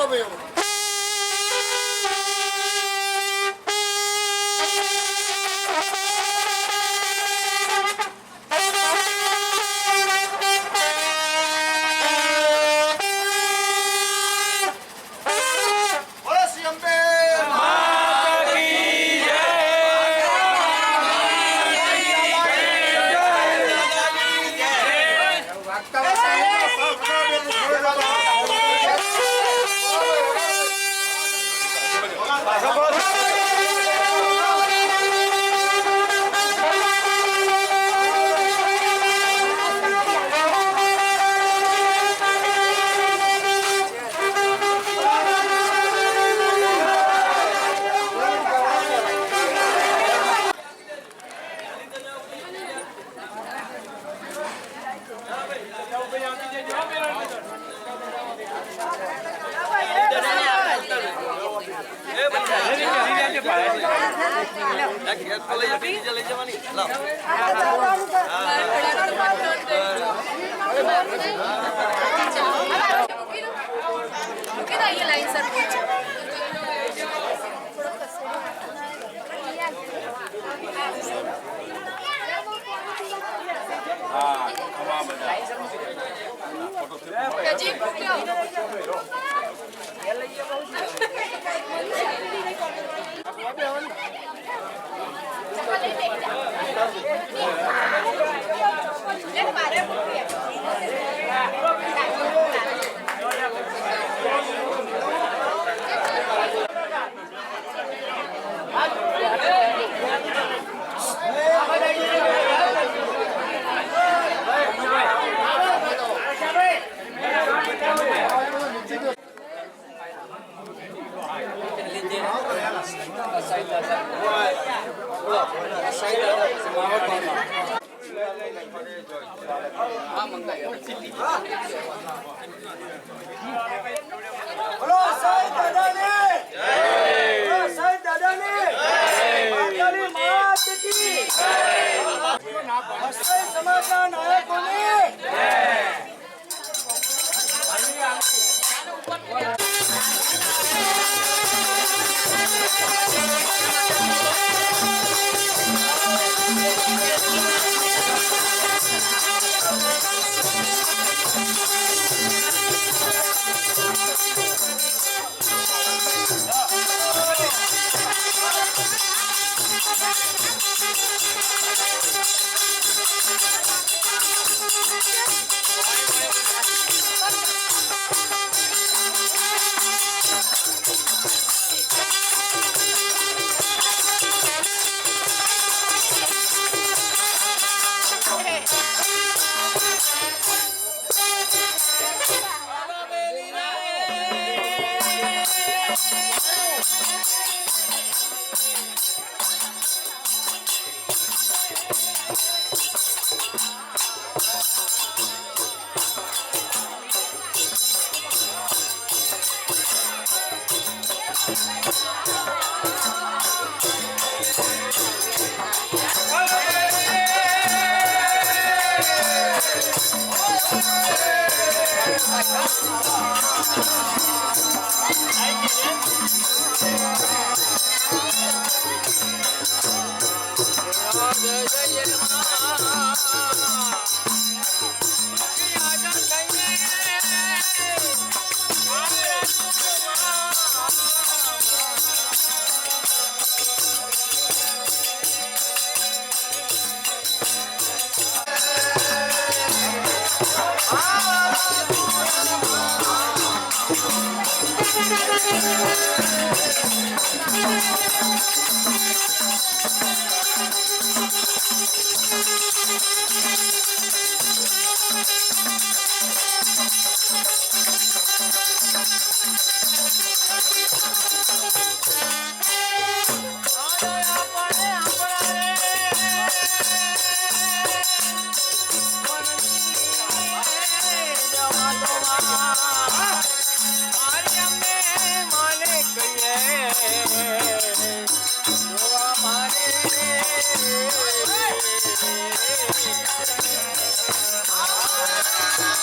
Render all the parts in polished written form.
આવે Ah!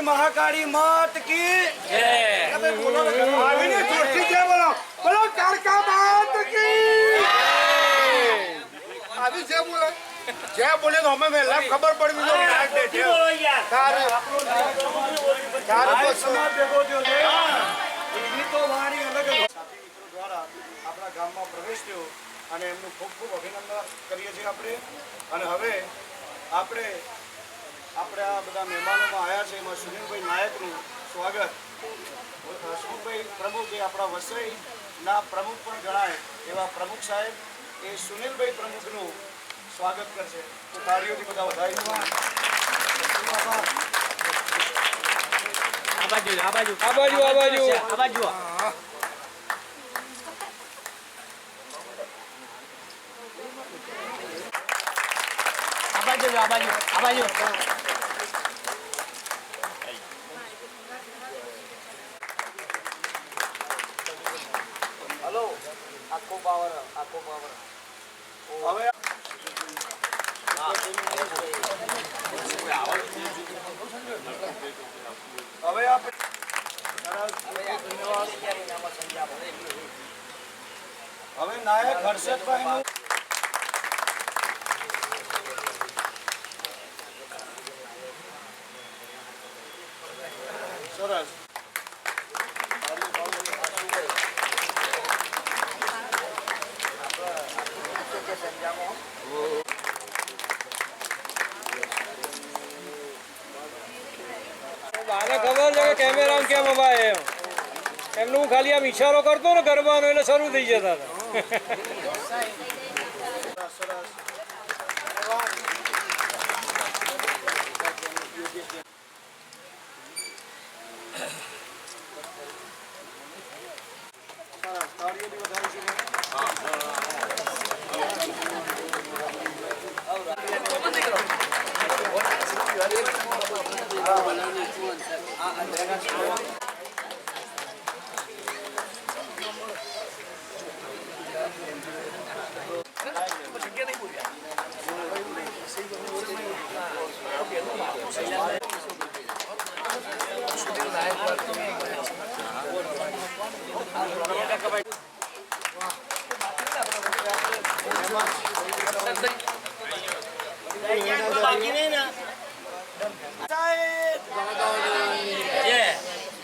महाकाली मात की जय। बोलो जोरથી जय बोलो। बोलो कालका मात की अभी जय बोलो। जय बोले तो हमें लाभ खबर पड़ भी तो बोलो यार। સમાજ ભેગો થયો છે એની તો વાણી અલગ જ સાથી મિત્રો દ્વારા આપણા ગામમાં પ્રવેશ થયો અને એમનું ખૂબ ખૂબ અભિનંદન કરીએ છીએ આપણે. અને હવે આપણે આ બધા મહેમાનોમાં આવ્યા છે એમાં સુનિલભાઈ નાયકનું સ્વાગત સુનિલભાઈ પ્રમુખ એ આપણા વસઈના પ્રમુખ પણ ગણાય એવા પ્રમુખ સાહેબ એ સુનિલભાઈ પ્રમુખનું સ્વાગત કરશે. તો તાળીઓથી બધા વધાવી. હલો આખો પાવર હવે હવે નાયક હર્ષદભાઈ સરસ ખબર છે કે કેમેરા કેમ અવાય એમનું ખાલી આમ ઈશારો કરતો ને ગરબાનો એટલે શરૂ થઈ જતા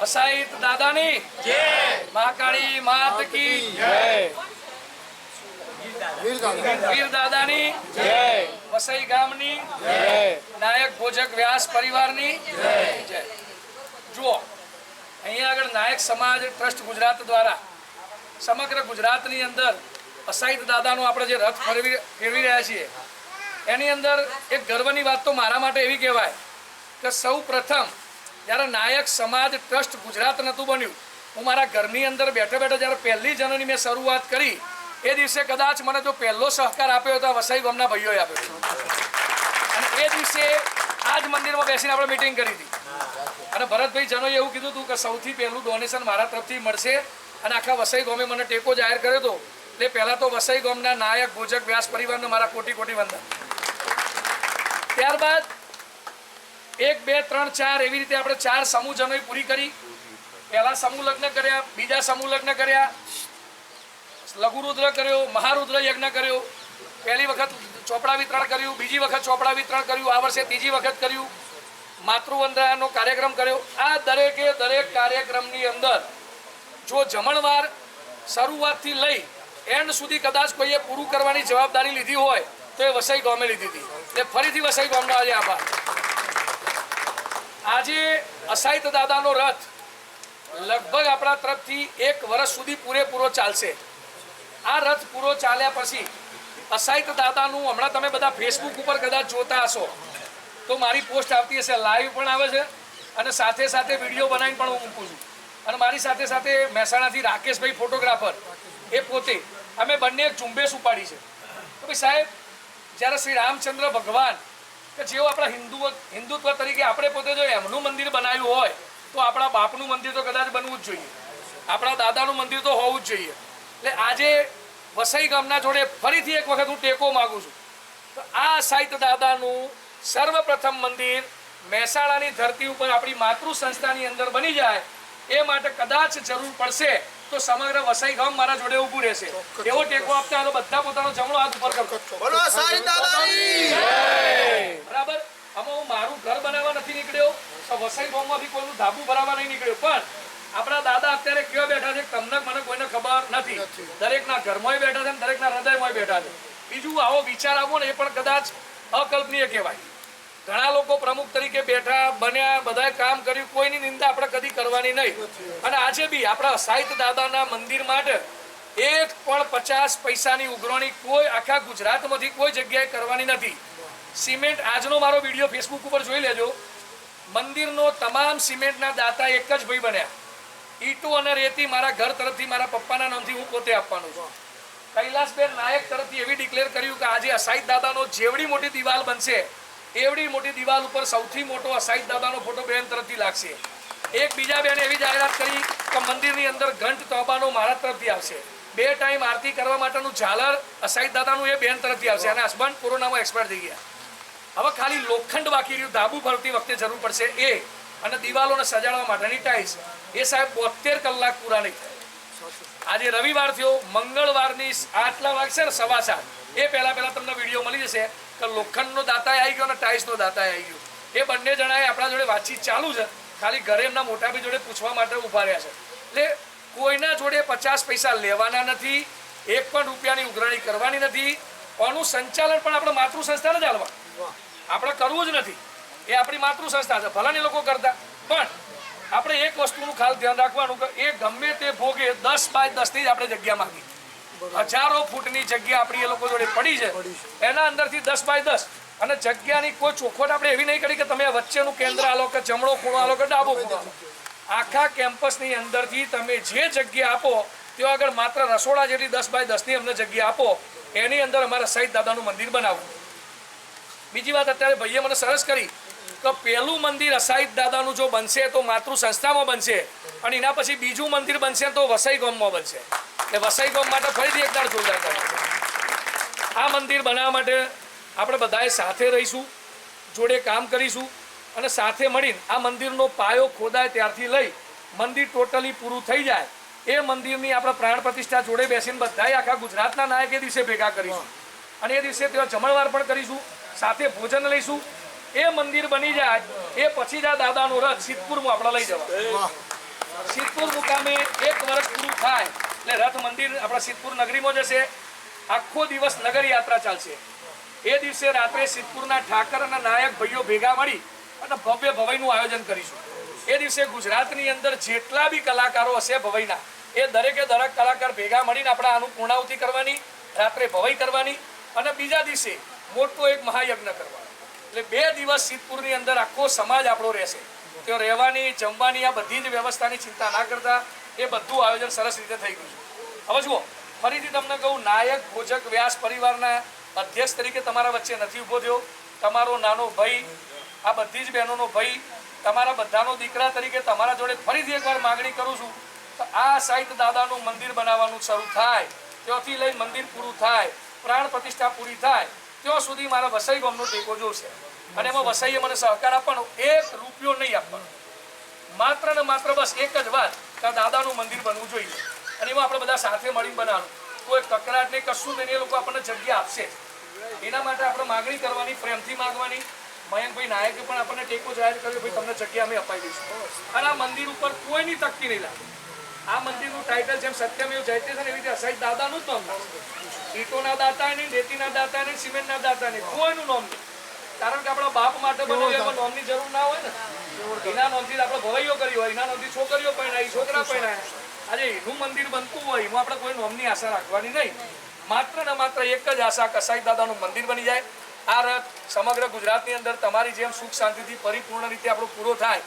અસાઈત દાદાની જય, મહાકાળી માત કી જય, વીર દાદાની જય, વસઈ ગામની જય, નાયક ભોજક વ્યાસ પરિવારની જય. જુઓ અહીંયા આગળ નાયક સમાજ ટ્રસ્ટ ગુજરાત દ્વારા સમગ્ર ગુજરાતની અંદર અસાઈત દાદાનો આપણે જે રથ ફેરવી રહ્યા છીએ એની અંદર એક ગર્વની વાત તો મારા માટે એવી કહેવાય કે સૌ પ્રથમ જ્યારે નાયક સમાજ ટ્રસ્ટ ગુજરાત નહોતું બન્યું, હું મારા ઘરની અંદર બેઠા બેઠા જ્યારે પહેલી જનની મેં શરૂઆત કરી એ દિવસે કદાચ મને જો પહેલો સહકાર આપ્યો હતો વસઈ ગામના ભાઈઓએ આપ્યો અને એ દિવસે આ જ મંદિરમાં બેસીને આપણે મિટિંગ કરી હતી અને ભરતભાઈ જનોએ એવું કીધું હતું કે સૌથી પહેલું ડોનેશન મારા તરફથી મળશે અને આખા વસઈ ગામે મને ટેકો જાહેર કર્યો હતો. એટલે પહેલાં તો વસઈ ગામના નાયક ભોજક વ્યાસ પરિવારનો મારા કોટી કોટી વંદન. ત્યારબાદ 1, 2, 3, 4 એવી રીતે આપણે 4 સમૂહ જનોએ પૂરી કરી. પહેલા સમૂહ લગ્ન કર્યા, બીજા સમૂહ લગ્ન કર્યા, લઘુરુદ્ર કર્યો, મહારુદ્ર યજ્ઞ કર્યો, પહેલી વખત ચોપડા વિતરણ કર્યું, બીજી વખત ચોપડા વિતરણ કર્યું, આ વર્ષે ત્રીજી વખત કર્યું, માતૃવંદનાનો કાર્યક્રમ કર્યો. આ દરેક કાર્યક્રમની અંદર જો જમણવાર શરૂઆતથી લઈ એન્ડ સુધી કદાચ કોઈએ પૂરું કરવાની જવાબદારી લીધી હોય તો એ વસઈ ગામે લીધી હતી. એટલે ફરીથી વસઈ ગામનો આજે આભાર. આજે અસાઈત દાદાનો રથ લગભગ આપણા તરફથી 1 વર્ષ સુધી પૂરેપૂરો ચાલશે. આ રથ પૂરો ચાલ્યા પછી અસાઈત દાદાનું હમણાં તમે બધા ફેસબુક ઉપર કદાચ જોતા હશો તો મારી પોસ્ટ આવતી હશે, લાઈવ પણ આવે છે અને સાથે સાથે વિડીયો બનાવીને પણ હું મૂકું છું. અને મારી સાથે સાથે મહેસાણાથી રાકેશભાઈ ફોટોગ્રાફર એ પોતે અમે બંને એક ઝુંબેશ ઉપાડી છે. તો ભાઈ સાહેબ, જ્યારે શ્રી રામચંદ્ર ભગવાન કે જેઓ આપણા હિન્દુત્વ તરીકે આપણે પોતે જો એમનું મંદિર બનાવ્યું હોય તો આપણા બાપનું મંદિર તો કદાચ બનવું જ જોઈએ, આપણા દાદાનું મંદિર તો હોવું જ જોઈએ. એટલે આજે વસઈ ગામના જોડે ફરીથી એક વખત હું ટેકો માગું છું. તો આ અસાઈત દાદાનું સર્વપ્રથમ મંદિર મહેસાણાની ધરતી ઉપર આપણી માતૃ સંસ્થાની અંદર બની જાય એ માટે કદાચ જરૂર પડશે તો સમગ્ર વસઈ ગામ મારા જોડે ઊભું રહેશે. એવો ટેકો આપતા બધા પોતાનો જમણો હાથ ઉપર કરતો. બરાબર. આમાં હું મારું ઘર બનાવવા નથી નીકળ્યો, વસઈ ગામમાંથી કોઈનું ધાબુ ભરાવા નહીં નીકળ્યો, પણ આપણા દાદા અત્યારે કેવા બેઠા છે તમને મને કોઈને ખબર નથી. દરેકના ઘરમાં બેઠા છે, દરેકના હૃદયમાં બેઠા છે. બીજું આવો વિચાર આવો ને એ પણ કદાચ અકલ્પનીય કહેવાય. ઘણા લોકો પ્રમુખ તરીકે બેઠા બન્યા, બધાએ કામ કર્યું, કોઈની નિંદા આપણે કદી કરવાની નહીં. અને આજે બી આપણા સાહિત્ય દાદાના મંદિર માટે એક પણ 50 પૈસાની ઉઘરાણી કોઈ આખા ગુજરાતમાંથી કોઈ જગ્યાએ કરવાની નથી. સિમેન્ટ, આજનો મારો વિડીયો ફેસબુક ઉપર જોઈ લેજો. મંદિરનો તમામ સિમેન્ટના દાતા એક જ ભાઈ બન્યા. ઈટો અને રેતી મારા ઘર તરફથી, મારા પપ્પાના નામથી હું પોતે આપવાનું છું. કૈલાસબેન નાયક તરફથી એવી ડિક્લેર કર્યું કે આજે અસાહિત દાદાનો જેવડી મોટી દિવાલ બનશે એવડી મોટી દિવાલ ઉપર સૌથી મોટો અસાહિત દાદાનો ફોટો બેન તરફથી લાગશે. એક બીજા બેને એવી જાહેરાત કરી કે મંદિરની અંદર ઘંટ તોબાનો મારા તરફથી આવશે. 2 ટાઈમ આરતી કરવા માટેનું ઝાલર અસાહિત દાદાનું એ બેન તરફથી આવશે. અને હસબન્ડ કોરોનામાં એક્સપાયર થઈ ગયા. હવે ખાલી લોખંડ બાકી રહ્યું, ધાબુ ફરતી વખતે જરૂર પડશે એ, અને દિવાલોને સજાડવા માટેની ટાઇલ્સ. એ સાહેબ 72 કલાક પૂરા નહીં થાય. આજે રવિવાર થયો, મંગળવારની આટલા વાગશે ને 7:15 એ પહેલા તમને વિડીયો મળી જશે કે લોખંડનો દાતા આવી ગયો અને ટાઇલ્સનો દાતા આવી ગયો. એ બંને જણાએ આપણા જોડે વાતચીત ચાલુ છે, ખાલી ઘરે એમના મોટા ભાઈ જોડે પૂછવા માટે ઉભા રહ્યા છે. એટલે કોઈના જોડે 50 પૈસા લેવાના નથી, એક પણ રૂપિયાની ઉઘરાણી કરવાની નથી. આનું સંચાલન પણ આપણે માતૃ સંસ્થાને જ હાલવાનું, આપણે કરવું જ નથી. એ આપણી માતૃ સંસ્થા છે, ભલાની લોકો કરતા. પણ આપણે એક વસ્તુનું ખાસ ધ્યાન રાખવાનું કે એ ગમે તે ભોગે 10 બાય 10 ની જ આપણે જગ્યા માંગી. 1000 ફૂટની જગ્યા આપણી એ લોકો જોડે પડી છે, એના અંદરથી 10 બાય 10. અને જગ્યાની કોઈ ચોખવટ આપણે એવી નહીં કરી કે તમે વચ્ચેનું કેન્દ્ર આલો કે જમણો ખૂણો આલો કે ડાબો ખૂણો આલો. આખા કેમ્પસની અંદરથી તમે જે જગ્યા આપો ત્યાં આગળ માત્ર રસોડા જેટલી 10 બાય 10 ની અમને જગ્યા આપો, એની અંદર અમારા સહિત દાદાનું મંદિર બનાવવું. બીજી વાત, અત્યારે ભાઈએ મને સરસ કરી કે પહેલું મંદિર અસાહિત દાદાનું જો બનશે તો માતૃ સંસ્થામાં બનશે, અને એના પછી બીજું મંદિર બનશે તો વસઈ ગામમાં બનશે. એટલે વસઈ ગામ માટે ફરીથી એકવાર જોરદાર કરે. આ મંદિર બનાવવા માટે આપણે બધાએ સાથે રહીશું, જોડે કામ કરીશું, અને સાથે મળીને આ મંદિરનો પાયો ખોદાય ત્યારથી લઈ મંદિર ટોટલી પૂરું થઈ જાય એ મંદિરની આપણે પ્રાણ પ્રતિષ્ઠા જોડે બેસીને બધાએ આખા ગુજરાતના નાયક એ દિવસે ભેગા કરીશું. અને એ દિવસે ત્યાં જમણવાર પણ કરીશું, સાથે ભોજન લઈશું. એ મંદિર બની જાય એ પછી જ આ દાદાનો રથ સિદ્ધપુરમાં આપણે લઈ જવા. સિદ્ધપુર મુકામે 1 વર્ષ પૂરું થાય એટલે રથ મંદિર આપણા સિદ્ધપુર નગરીમાં જશે. આખો દિવસ નગર યાત્રા ચાલશે. એ દિવસે રાત્રે સિદ્ધપુરના ઠાકર અને નાયક ભાઈઓ ભેગા મળી અને ભવ્ય ભવાઈનું આયોજન કરીશું. એ દિવસે ગુજરાતની અંદર જેટલા બી કલાકારો હશે ભવાઈના, એ દરેકે દરેક કલાકાર ભેગા મળીને આપણે આનું પૂર્ણાહુતિ કરવાની, રાત્રે ભવાઈ કરવાની, અને બીજા દિવસે મોટો એક મહાયજ્ઞ કરવાનો. એટલે 2 દિવસ સિદ્ધપુરની અંદર આખો સમાજ આપણો રહેશે. ત્યાં રહેવાની, જમવાની, આ બધી જ વ્યવસ્થાની ચિંતા ના કરતા એ બધું આયોજન સરસ રીતે થઈ ગયું છે. હવે જુઓ, ફરીથી તમને કહું, નાયક ભોજક વ્યાસ પરિવારના અધ્યક્ષ તરીકે તમારા વચ્ચે નથી ઊભો થયો. તમારો નાનો ભાઈ, આ બધી જ બહેનોનો ભાઈ, તમારા બધાનો દીકરા તરીકે તમારા જોડે ફરીથી એકવાર માગણી કરું છું તો આ સાહિત્ય દાદાનું મંદિર બનાવવાનું શરૂ થાય, ત્યાંથી લઈ મંદિર પૂરું થાય, પ્રાણ પ્રતિષ્ઠા પૂરી થાય, ત્યાં સુધી મારા વસઈ ગામનો ટેકો જોશે. અને એમાં વસઈએ મને સહકાર આપવાનો, 1 રૂપિયો નહીં આપવાનો. માત્ર ને માત્ર બસ એક જ વાત કે દાદાનું મંદિર બનવું જોઈએ, અને એમાં આપણે બધા સાથે મળીને બનાવવાનું. કોઈ કકડાટ નહીં, કશું નહીં, એ લોકો આપણને જગ્યા આપશે. એના માટે આપણે માગણી કરવાની, પ્રેમથી માગવાની. મયંકભાઈ નાયકે પણ આપણને ટેકો જાહેર કર્યો, ભાઈ તમને જગ્યા અમે અપાઈ દઈશું. અને આ મંદિર ઉપર કોઈની તકતી નહીં લાગે. આ મંદિરનું ટાઇટલ જેમ સત્યમેવ જયતે છે ને, એવી રીતે અસાહિત દાદાનું જ નામ લાગે. ઈટોના દાતા નહીં, રેતીના દાતા નહીં, સિમેન્ટના દાતા નહીં, કોઈનું નામ નહીં. કારણ કે આપણા બાપ માટે બનાવ્યા નામની જરૂર ના હોય ને. એના નામથી આપણે ભવાઈઓ કરી હોય, એના નામથી છોકરીઓ પરણાવી, છોકરા પરણાયા. આજે એનું મંદિર બનતું હોય એમાં આપણે કોઈ નામની આશા રાખવાની નહીં. માત્ર ને માત્ર એક જ આશા કે અસાહિત દાદાનું મંદિર બની જાય. આ રથ સમગ્ર ગુજરાતની અંદર તમારી જેમ સુખ શાંતિથી પરિપૂર્ણ રીતે આપણો પૂરો થાય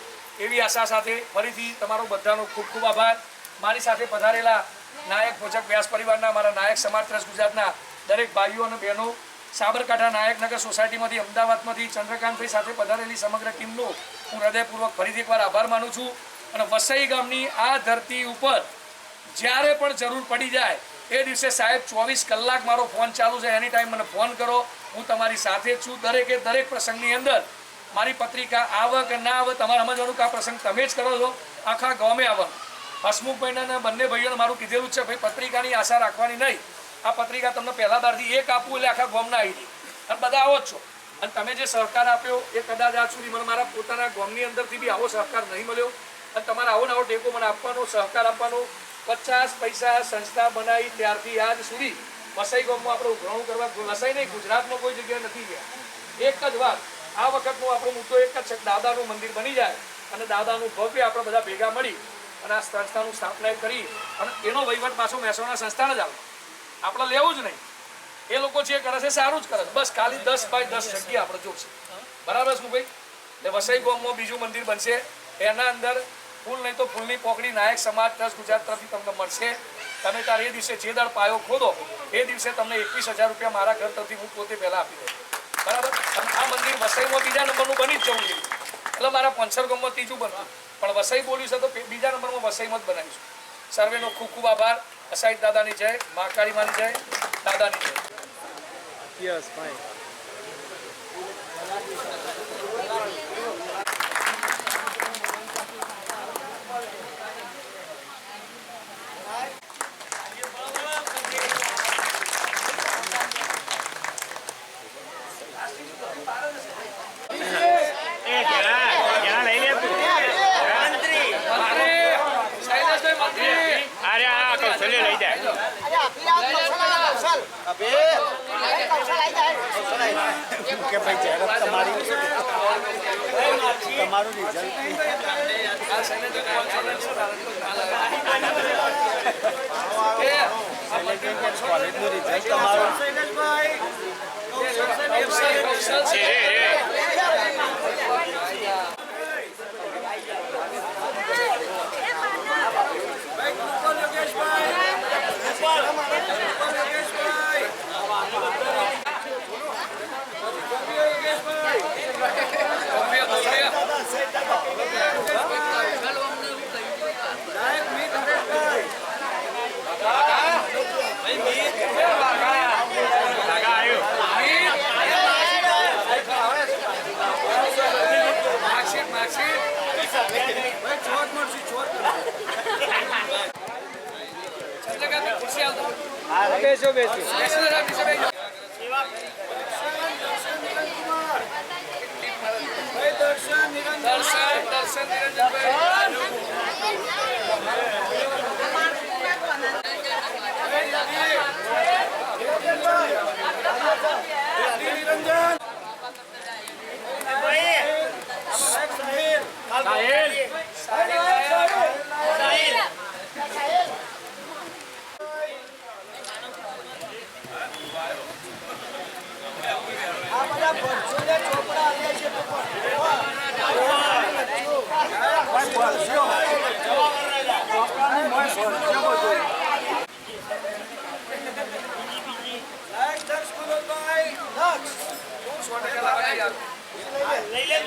એવી આશા સાથે ફરીથી તમારો બધાનો ખૂબ ખૂબ આભાર. મારી સાથે પધારેલા નાયક ભોજક વ્યાસ પરિવારના, મારા નાયક સમાજ ટ્રસ્ટ ગુજરાતના દરેક ભાઈઓ અને બહેનો, સાબરકાંઠા નાયકનગર સોસાયટીમાંથી, અમદાવાદમાંથી ચંદ્રકાંતભાઈ સાથે પધારેલી સમગ્ર ટીમનો હું હૃદયપૂર્વક ફરીથી એકવાર આભાર માનું છું. અને વસઈ ગામની આ ધરતી ઉપર જ્યારે પણ જરૂર પડી જાય એ દિવસે સાહેબ 24 કલાક મારો ફોન ચાલુ છે. એની ટાઈમ મને ફોન કરો, હું તમારી સાથે જ છું. દરેકે દરેક પ્રસંગની અંદર મારી પત્રિકા આવે કે ના આવે, તમારે સમજવાનું કે આ પ્રસંગ તમે જ કરો છો, આખા ગામે આવવાનું. હસમુખભાઈને બંને ભાઈઓને મારું કીધેલું છે, ભાઈ પત્રિકાની આશા રાખવાની નહીં. આ પત્રિકા તમને પહેલા દારથી એક આપવું એટલે આખા ગામના આવી જાય, અને બધા આવો જ છો. અને તમે જે સહકાર આપ્યો એ કદાચ આજ સુધી મને મારા પોતાના ગામની અંદરથી બી આવો સહકાર નહીં મળ્યો. અને તમારા આવો નવો ટેકો મને આપવાનો, સહકાર આપવાનો, 50 પૈસા સંસ્થા બનાવી ત્યારથી આજ સુધી વસઈ ગામમાં આપણે ઉઘરાણું કરવા, વસઈ નહીં ગુજરાતમાં કોઈ જગ્યાએ નથી ગયા. એક જ વાત, આ વખતનો આપણો મુદ્દો એક જ છે, દાદાનું મંદિર બની જાય અને દાદાનું ભવ્ય આપણે બધા ભેગા મળી અને આ સંસ્થાનું સ્થાપના કરી અને એનો વહીવટ પાછો મહેસાણા સંસ્થાને જ આવે, આપણે લેવું જ નહીં. એ લોકો જે કરે છે સારું જ કરે છે, બસ ખાલી 10 બાય 10 જગ્યા આપણે જોશે. બરાબર છે ભાઈ? એટલે વસઈ ગામમાં બીજું મંદિર બનશે, એના અંદર ફૂલ નહીં તો ફૂલની પોકડી નાયક સમાજ ટ્રસ્ટ ગુજરાત તરફથી તમને મળશે. તમે તારે એ દિવસે જે દળ પાયો ખોદો એ દિવસે તમને 21,000 રૂપિયા મારા ઘર તરફથી હું પોતે પહેલાં આપી દઉં. બરાબર? આ મંદિર વસઈમાં બીજા નંબરનું બની જ જવું જોઈએ. એટલે મારા પંચર ગામમાં ત્રીજું બનતું, પણ વસઈ બોલ્યું છે તો બીજા નંબરમાં વસઈમાં જ બનાવીશું. સર્વેનો ખૂબ ખૂબ આભાર. અસાઈદ દાદાની જય, મહાકાળી માની જય, દાદાની જય. યસ ભાઈ. અરે આ કૌશલ્ય લઈ જાય. કે ભાઈ જાહેરાત તમારું રિઝલ્ટ કોલેજનું રિઝલ્ટ તમારું બેસો બેસો. દર્શન નિરંજનભાઈ. લઈ લે